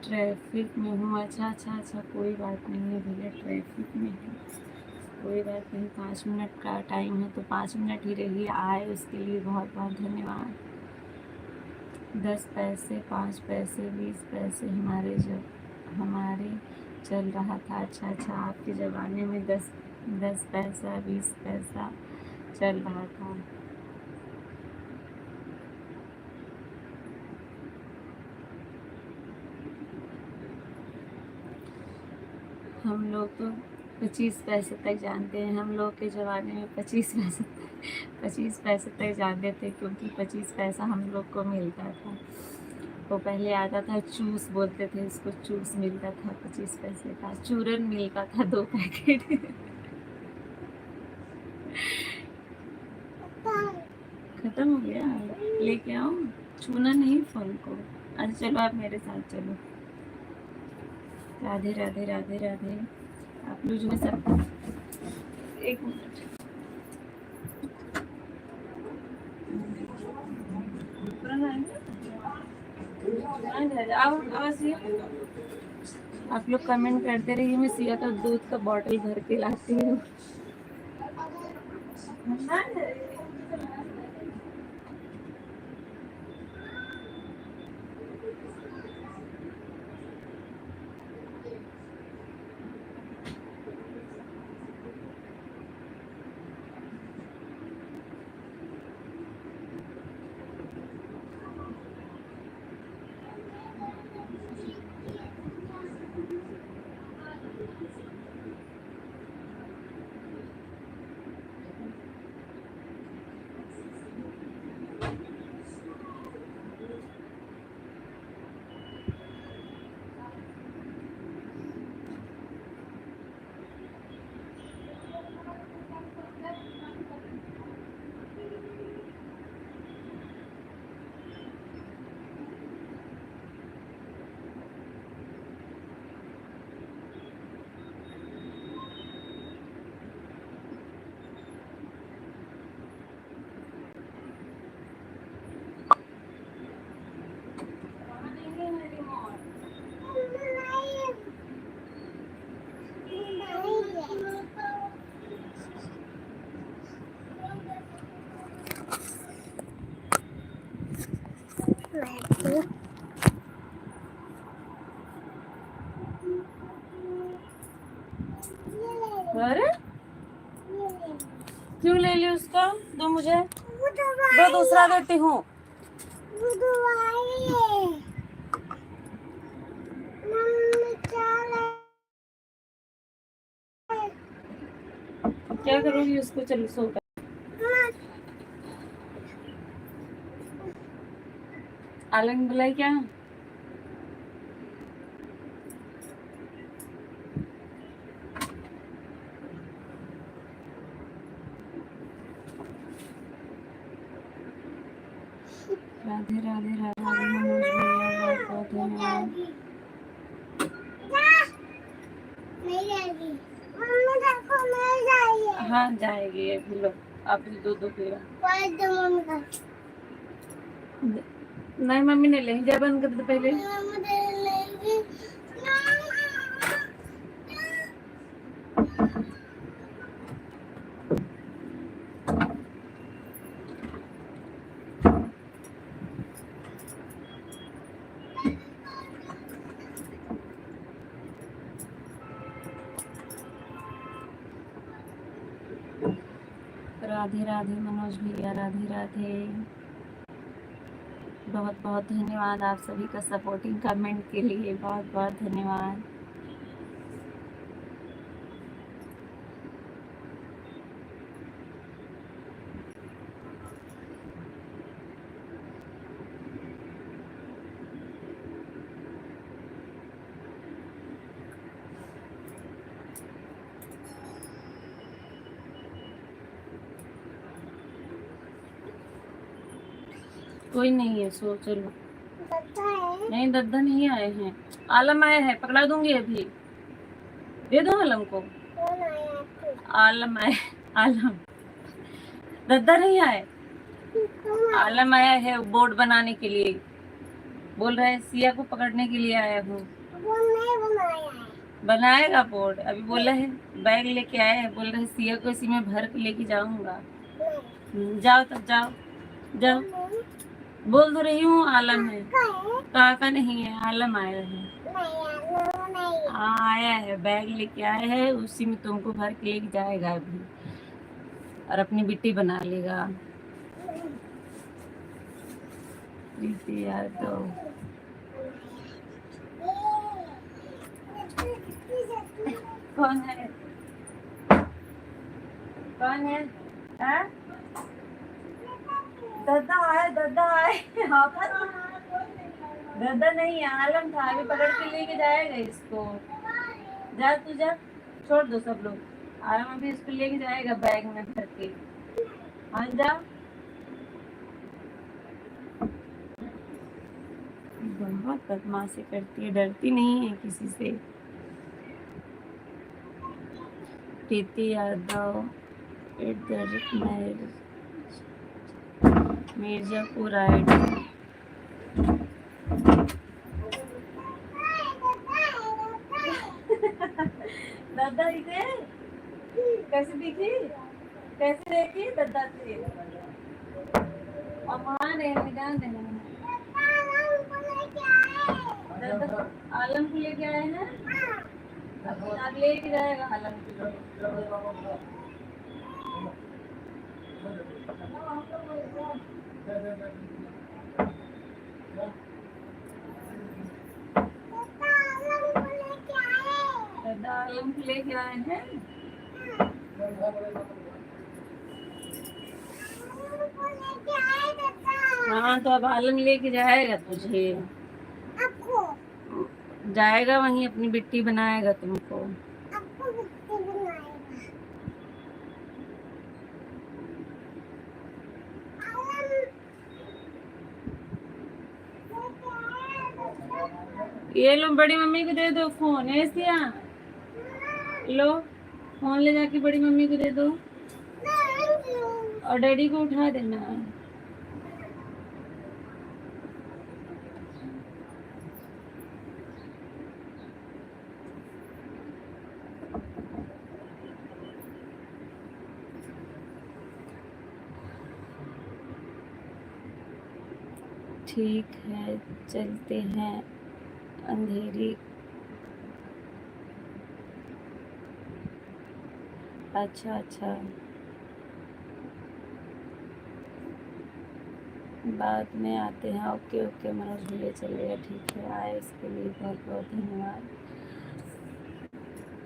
ट्रैफिक में हूँ। अच्छा अच्छा अच्छा, कोई बात नहीं है भैया, ट्रैफिक में है कोई बात नहीं। 5 मिनट का टाइम है तो 5 मिनट ही रहिए। आए उसके लिए बहुत बहुत धन्यवाद। 10 पैसे, 5 पैसे, 20 पैसे हमारे चल रहा था। अच्छा अच्छा, आपके ज़माने में 10 पैसा 20 पैसा चल रहा था। हम लोग तो 25 पैसे तक जानते हैं। हम लोग के ज़माने में 25 पैसे तक जानते थे, क्योंकि 25 पैसा हम लोग को मिलता था। वो पहले आता था चूस, बोलते थे उसको, चूस मिलता था 25 पैसे का। चूरन मिलता था 2 पैकेट। खत्म हो गया, लेके आओ। छूना नहीं फोन को। अच्छा चलो आप मेरे साथ चलो। राधे राधे राधे राधे। आप लोग जो है सब, एक मिनट, आओ आओ सिया। आप लोग कमेंट करते रहिए, मैं सिया का दूध का बॉटल भर के लाती हूँ। अरे क्यों ले ली उसका? दो मुझे, दो, दूसरा देती हूँ। क्या करोगी उसको? चलो सो कर। आलंग बुलाई क्या? राधे राधे राधे राधे मनोज भैया, बहुत बहुत धन्यवाद। हाँ जाएगी, अभी लो, अभी दो दो पीला। नहीं मम्मी ने ले जा, बंद कर दो पहले। राधे राधे मनोज भैया, राधे राधे। बहुत बहुत धन्यवाद आप सभी का सपोर्टिंग कमेंट के लिए, बहुत बहुत धन्यवाद। कोई नहीं है, सो चलो। नहीं दद्दा नहीं आए हैं, आलम आया है, पकड़ा दूंगी अभी, दे दो आलम को। आलम आए, आलम, दद्दा नहीं आए, आलम आया है बोर्ड बनाने के लिए, बोल रहा है सिया को पकड़ने के लिए आया हूँ। बनाएगा बोर्ड, अभी बोला है बैग लेके आया है, बोल रहा है सिया को इसी में भर के लेके जाऊंगा। जाओ तब जाओ, जाओ, बोल तो रही हूँ आलम है, काका नहीं है, आलम आया है। हाँ आया है, बैग लेके आया है, उसी में तुमको भर के लेके जाएगा अभी, और अपनी बिट्टी बना लेगा। प्रीति यादव, कौन है, कौन है, हाँ? दद्दा आए, दद्दा आए, दद्दा नहीं है, आलम था, अभी पकड़ के लेके जाएगा इसको। जा तू जा, छोड़ दो सब लोग, आलम अभी इसको लेके जाएगा बैग में भर के। हाँ जा, बहुत बदमाशी करती है, डरती नहीं है किसी से। प्रीति यादव मिर्जापुर आईडी। दादा इधर कैसे दिखी, कैसे देखी दादा से, अमान है मैदान देने। आलम को लेके आए हैं, अब लेके जाएगा आलम को। आलम को लेके आए हैं, हाँ तो अब आलम लेके जाएगा तुझे, जाएगा वहीं अपनी बिट्टी बनाएगा तुमको। ये लो बड़ी मम्मी को दे दो फोन, ऐसे लो फोन ले जाके बड़ी मम्मी को दे दो, और डैडी को उठा देना। ठीक है चलते हैं, अंधेरी, अच्छा अच्छा, बाद में आते हैं, ओके ओके मनोज भैया चलेगा, ठीक है, आए इसके लिए बहुत बहुत धन्यवाद।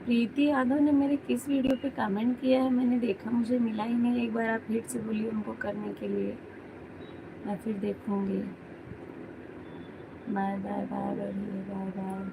प्रीति यादव ने मेरे किस वीडियो पे कमेंट किया है मैंने देखा, मुझे मिला ही नहीं, एक बार आप फिर से बोलिए उनको करने के लिए, मैं फिर देखूंगी। Bye bye bye bye bye.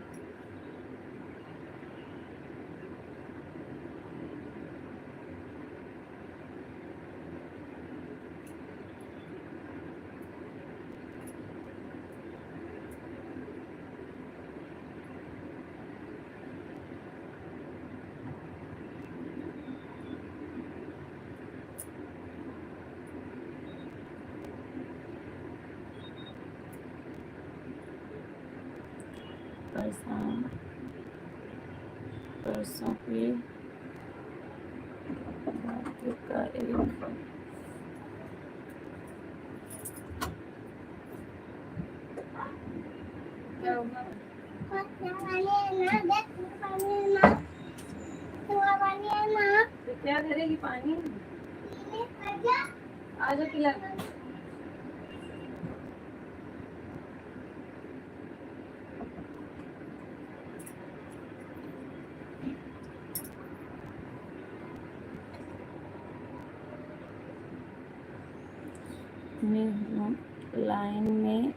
परसों की बात का एक क्या करेगी पानी, आजा पिला। लाइन में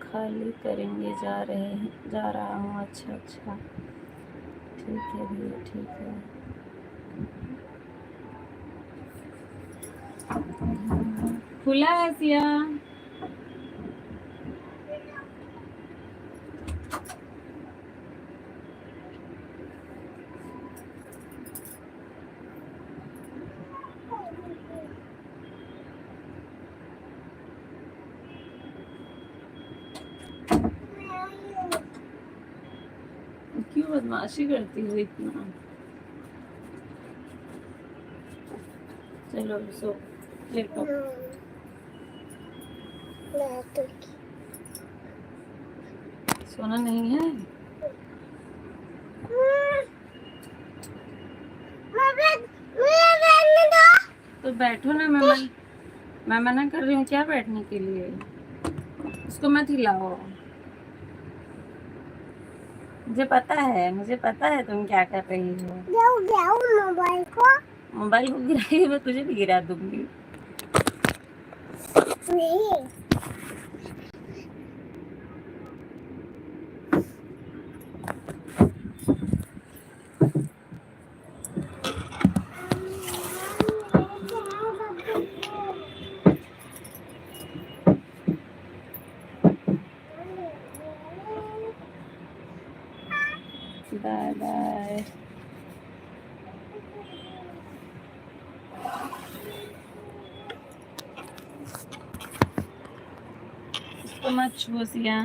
खाली करेंगे, जा रहा हूँ। अच्छा अच्छा ठीक है भैया, ठीक है। खुला है सिया, बदमाशी करती हो इतना। चलो सो लेटो। सोना नहीं है तो बैठो ना। मैं मना कर रही हूँ क्या बैठने के लिए। उसको मत हिलाओ। मुझे पता है तुम क्या कर रही हो। मोबाइल को गिराई मैं तुझे भी गिरा दूंगी। नहीं। Bye bye. इसको मत छुओ सिया।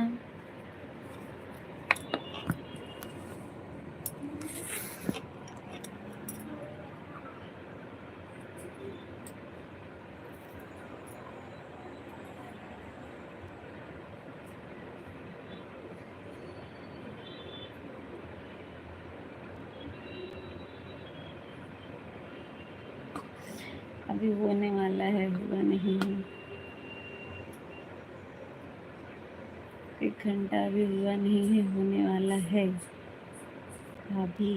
अभी होने वाला है, हुआ नहीं है। 1 घंटा अभी हुआ नहीं है, होने वाला है। अभी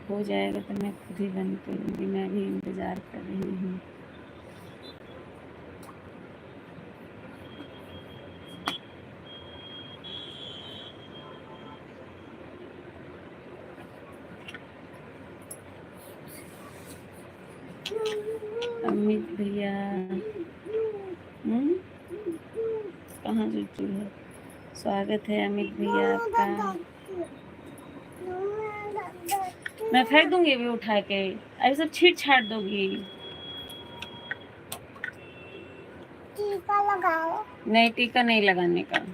हो जाएगा तो मैं खुद ही बंद करूँगी। मैं भी इंतज़ार कर रही हूँ। अमित भैया कहाँ जुटू है। स्वागत है अमित भैया आपका। मैं फेंक दूंगी अभी उठा के। अभी सब छीट छाट दोगी। टीका लगाओ। नहीं टीका नहीं लगाने का।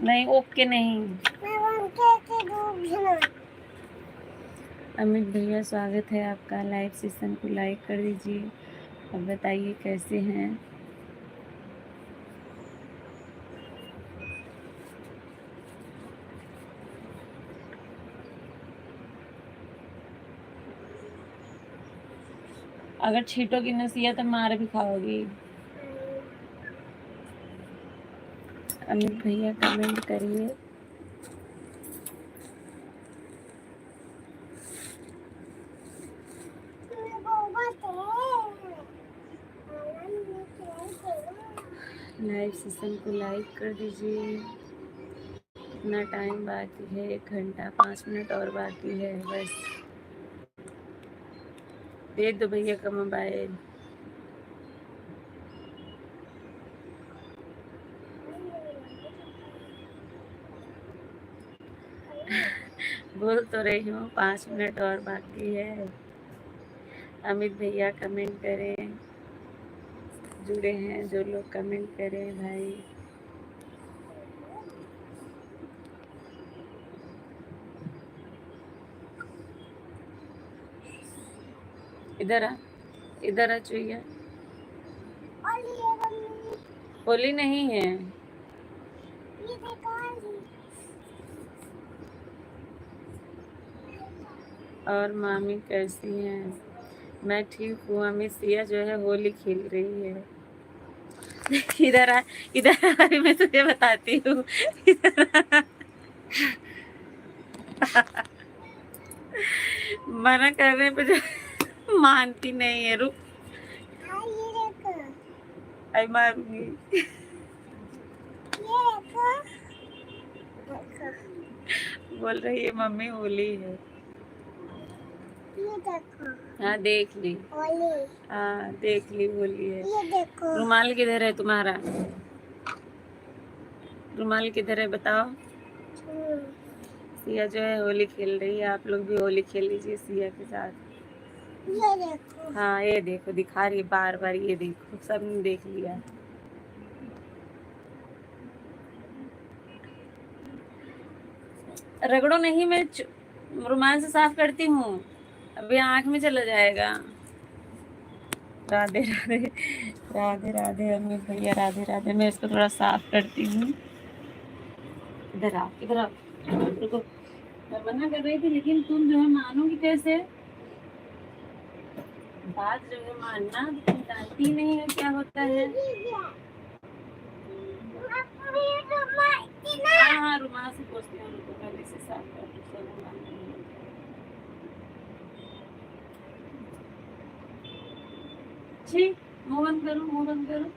नहीं ओके नहीं। अमित भैया स्वागत है आपका। लाइव सेशन को लाइक कर दीजिए। अब बताइए कैसे हैं। अगर छीटोगी नसीहत तो मार भी खाओगी। अमित भैया कमेंट करिए। लाइव सेशन को लाइक कर दीजिए। कितना टाइम बाकी है। 1 घंटा 5 मिनट और बाकी है बस। दे दो भैया का मोबाइल। बोल तो रही हूँ 5 मिनट और बाकी है। अमित भैया कमेंट करें। जुड़े हैं जो लोग कमेंट करें भाई। इधर आ चुईया। होली नहीं है। और मामी कैसी हैं। मैं ठीक हूँ। अमित सिया जो है होली खेल रही है। इधर आ मैं तुझे बताती हूँ। मना करने पे जो मानती नहीं है। रुक आई मारूंगी। बोल रही है मम्मी होली है। हाँ देख ली। हाँ देख ली होली है। रुमाल किधर है तुम्हारा। रुमाल किधर है बताओ। सिया जो है होली खेल रही है। आप लोग भी होली खेल लीजिए सिया के साथ। ये देखो। हाँ ये देखो दिखा रही है बार बार। ये देखो सबने देख लिया। रगड़ो नहीं, मैं रुमाल से साफ करती हूँ, अभी आँख में चला जाएगा। राधे राधे, राधे राधे अमित भैया, राधे राधे। मैं इसको थोड़ा साफ करती हूँ। इधर आओ, इधर आओ, रुको। मैं मना कर रही थी लेकिन तुम जो है मानोगी कैसे? बात जो है मानना, तुम जानती नहीं है क्या होता है। हाँ हाँ, रुमाल से पोंछती हूँ, रुको पहले से साफ कर दूँ सब रुमाल में। छी, मुंह बंद करो, मुंह बंद करो।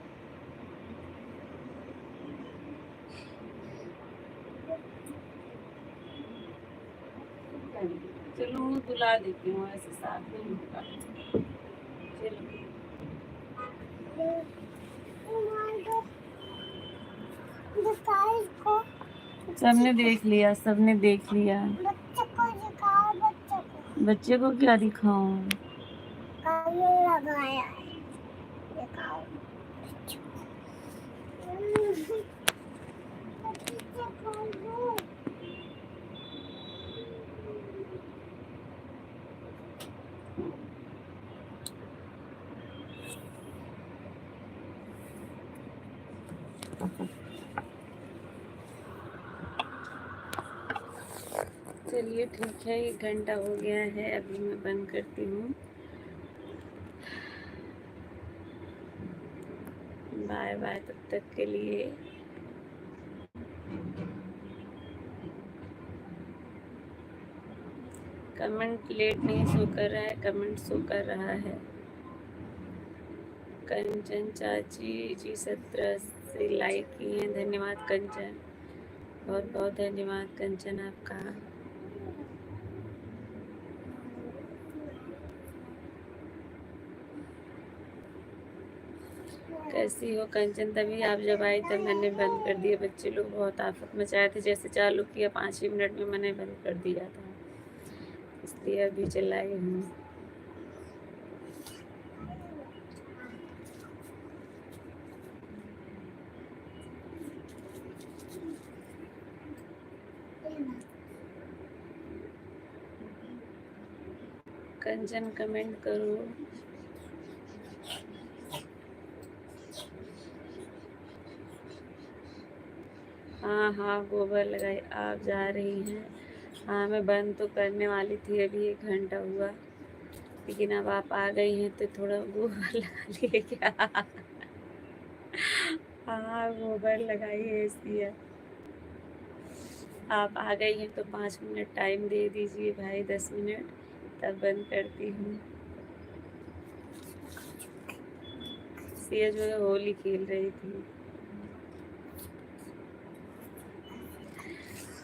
चलो मुंह धुला देती हूँ, ऐसे साफ नहीं होगा। चलो सबने देख लिया, सबने देख लिया। बच्चे को क्या दिखाऊं? लगाया है, दिखाओ। चलिए ठीक है, 1 घंटा हो गया है, अभी मैं बंद करती हूँ। बाय बाय तब तक के लिए। कमेंट लेट नहीं शो कर रहा है, कमेंट शो कर रहा है। कंचन चाची जी 17 से लाइक किए हैं, धन्यवाद कंचन, बहुत बहुत धन्यवाद कंचन आपका। कैसी हो कंचन? तभी आप जब आई तब मैंने बंद कर दिया, बच्चे लोग बहुत आफत मचाए थे, जैसे चालू किया 5 ही मिनट में मैंने बंद कर दिया था, इसलिए अभी चलाई हूँ। कंचन कमेंट करो। हाँ हाँ, गोबर लगाई, आप जा रही हैं? हाँ, मैं बंद तो करने वाली थी, अभी 1 घंटा हुआ, लेकिन अब आप आ गई हैं तो थोड़ा गोबर लगा लिए क्या? हाँ, गोबर लगाई है इसलिए। आप आ गई हैं तो 5 मिनट टाइम दे दीजिए भाई, 10 मिनट, तब बंद करती हूँ। सिया जो है होली खेल रही थी,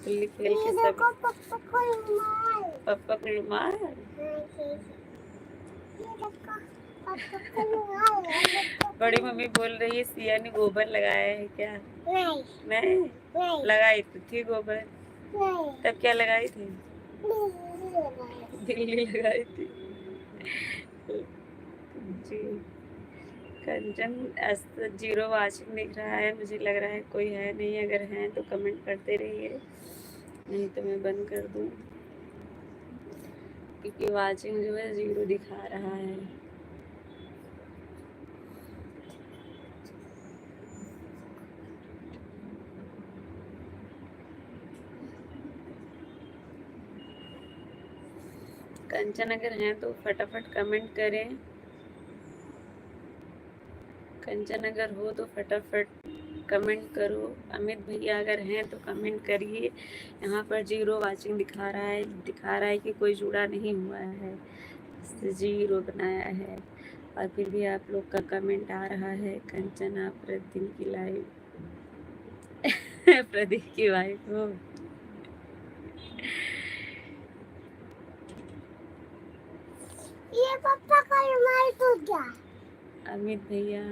होली खेल के सब पप्पा को रुमाल। बड़ी मम्मी बोल रही है सिया ने गोबर लगाया है क्या? नहीं लगाई तो थी गोबर, तब क्या लगाई थी? दिल्ली लगाई थी जी। कंचन 0 वाचिंग दिख रहा है, मुझे लग रहा है कोई है नहीं, अगर है तो कमेंट करते रहिए, नहीं तो मैं बंद कर दूँ, क्योंकि वाचिंग जो है 0 दिखा रहा है। कंचन अगर हैं तो फटाफट कमेंट करें, कंचन अगर हो तो फटाफट कमेंट करो। अमित भैया अगर हैं तो कमेंट करिए। यहाँ पर 0 वाचिंग दिखा रहा है कि कोई जुड़ा नहीं हुआ है, 0 बनाया है, और फिर भी आप लोग का कमेंट आ रहा है। कंचन आप प्रदीप की लाइव प्रदीप की वाइफ हो? ये पापा का रुमाल तो क्या? अमित भैया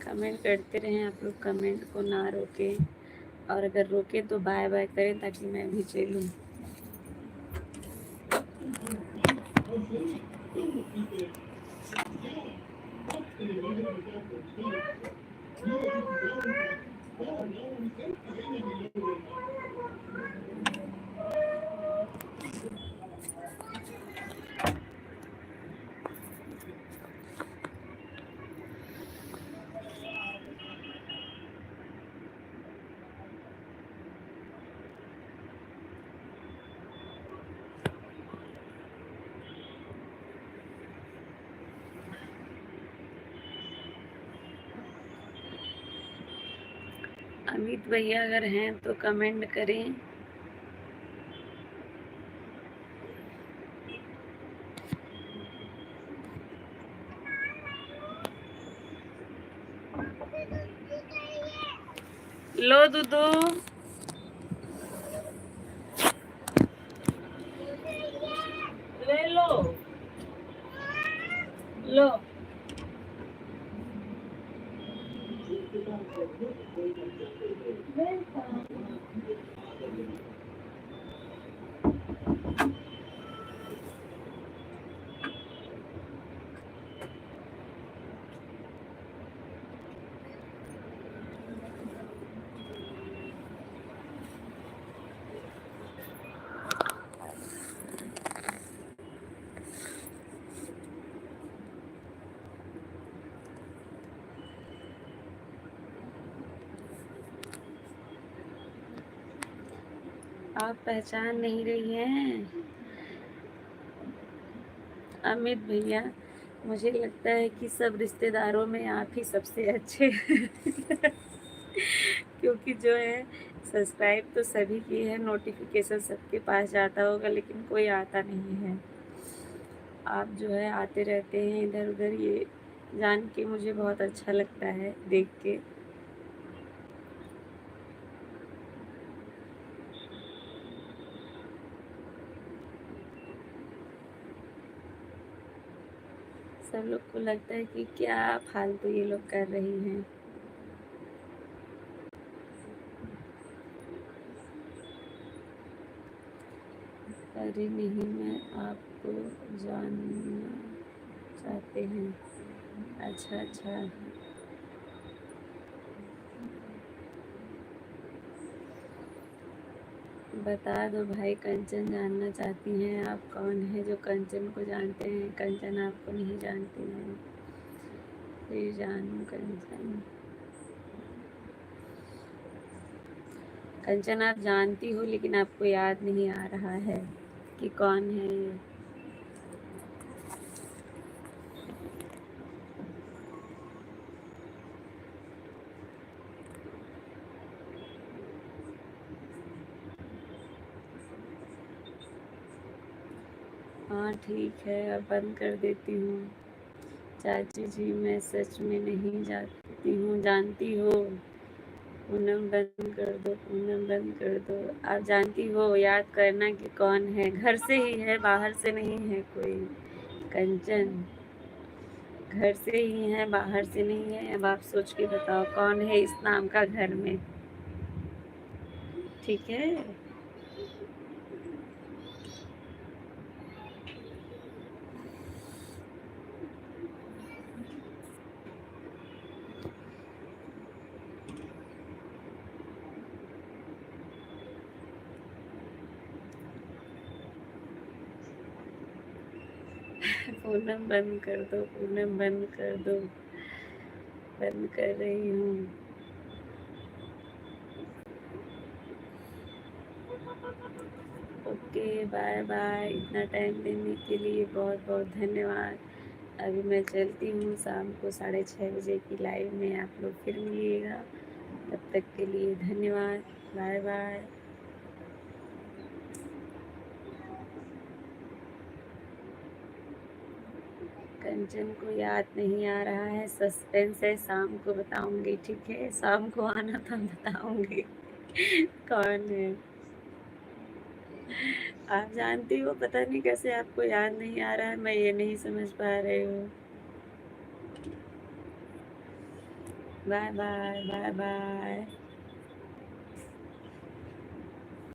कमेंट करते रहें, आप लोग कमेंट को ना रोकें, और अगर रोके तो बाय बाय करें ताकि मैं भी चलूँ। अमित भैया अगर हैं तो कमेंट करें। लो दूधू, ले लो लो। आप पहचान नहीं रही हैं अमित भैया? मुझे लगता है कि सब रिश्तेदारों में आप ही सबसे अच्छे क्योंकि जो है सब्सक्राइब तो सभी की है, नोटिफिकेशन सबके पास जाता होगा, लेकिन कोई आता नहीं है। आप जो है आते रहते हैं इधर उधर, ये जान के मुझे बहुत अच्छा लगता है देख के। सब लोग को लगता है कि क्या फालतू ये लोग कर रही हैं। अरे नहीं, मैं आपको जानना चाहते हैं। अच्छा अच्छा, बता दो भाई, कंचन जानना चाहती हैं आप? कौन है जो कंचन को जानते हैं? कंचन आपको नहीं जानती हैं। फिर जानू कंचन। कंचन आप जानती हो, लेकिन आपको याद नहीं आ रहा है कि कौन है ये। हाँ ठीक है, अब बंद कर देती हूँ। चाची जी मैं सच में नहीं जानती हूँ। जानती हो? पूनम बंद कर दो, पूनम बंद कर दो। आप जानती हो, याद करना कि कौन है। घर से ही है, बाहर से नहीं है कोई। कंचन घर से ही है, बाहर से नहीं है। अब आप सोच के बताओ कौन है इस नाम का घर में। ठीक है। पूनम बंद कर दो, पूनम बंद कर दो। बंद कर रही हूँ। Okay bye bye. इतना टाइम देने के लिए बहुत बहुत धन्यवाद। अभी मैं चलती हूँ। शाम को 6:30 बजे की लाइव में आप लोग फिर मिलिएगा। तब तक के लिए धन्यवाद। Bye bye. कंचन को याद नहीं आ रहा है, सस्पेंस है, शाम को बताऊंगी। ठीक है, शाम को आना तो बताऊंगी कौन है। आप जानती हो, पता नहीं कैसे आपको याद नहीं आ रहा है, मैं ये नहीं समझ पा रही हूँ। Bye bye bye bye.